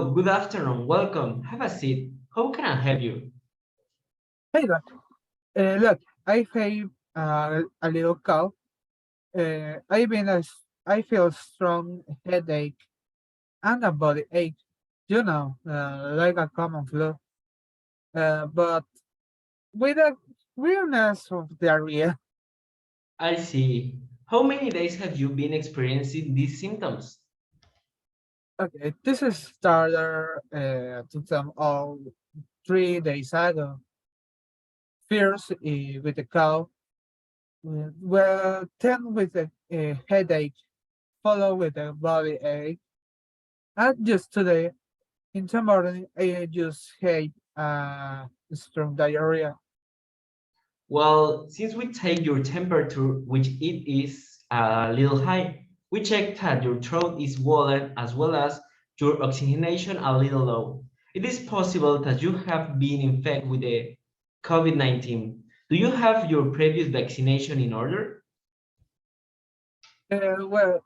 Good afternoon, welcome. Have a seat. How can I help you? Hey, Doc. Look, I have a little cough. I feel strong headache and a body ache. Like a common flu. But with a weirdness of diarrhea. I see. How many days have you been experiencing these symptoms? Okay, this is started to some all 3 days ago. First with a cough, well, then with a headache, followed with a body ache, and just today in the morning, I just had strong diarrhea. Well, since we take your temperature, which it is a little high, we check that your throat is swollen as well as your oxygenation a little low. It is possible that you have been infected with the COVID-19. Do you have your previous vaccination in order? Well,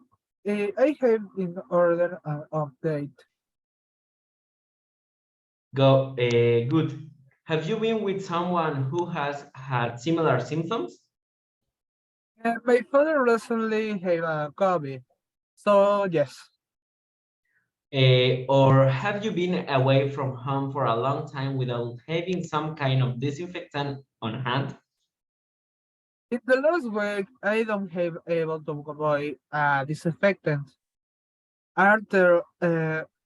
I have in order an update. Good. Have you been with someone who has had similar symptoms? My father recently had a COVID, so yes. Or have you been away from home for a long time without having some kind of disinfectant on hand? In the last week, I don't have able to avoid disinfectant. Are there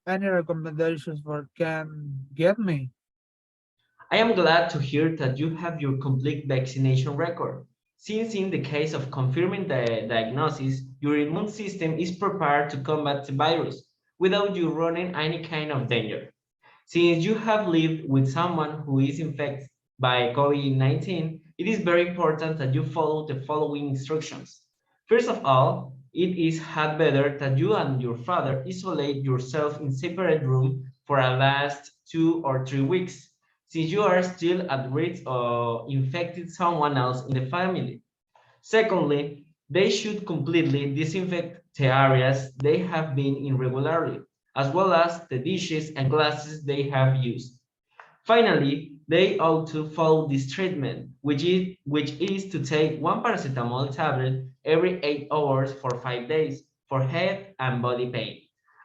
any recommendations for can get me? I am glad to hear that you have your complete vaccination record, since in the case of confirming the diagnosis, your immune system is prepared to combat the virus without you running any kind of danger. Since you have lived with someone who is infected by COVID-19, it is very important that you follow the following instructions. First of all, it is had better that you and your father isolate yourself in separate room for a last 2 or 3 weeks, since you are still at risk of infecting someone else in the family. Secondly, they should completely disinfect the areas they have been in regularly, as well as the dishes and glasses they have used. Finally, they ought to follow this treatment, which is to take one paracetamol tablet every 8 hours for 5 days for head and body pain.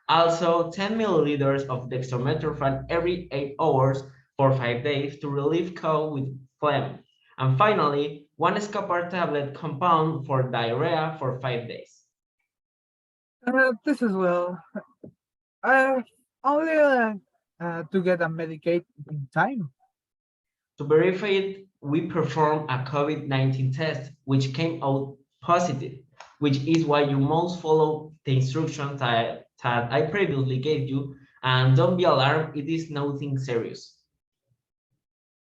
Also, 10 milliliters of dextromethorphan every 8 hours for 5 days to relieve cough with phlegm. And finally, one Scapar tablet compound for diarrhea for 5 days. This is well. Only to get a medicate in time. To verify it, we performed a COVID-19 test, which came out positive, which is why you must follow the instructions that I previously gave you, and don't be alarmed, it is nothing serious.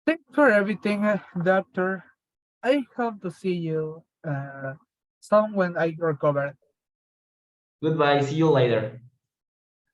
Thanks for everything, doctor. I hope to see you soon when I recover. Goodbye, see you later.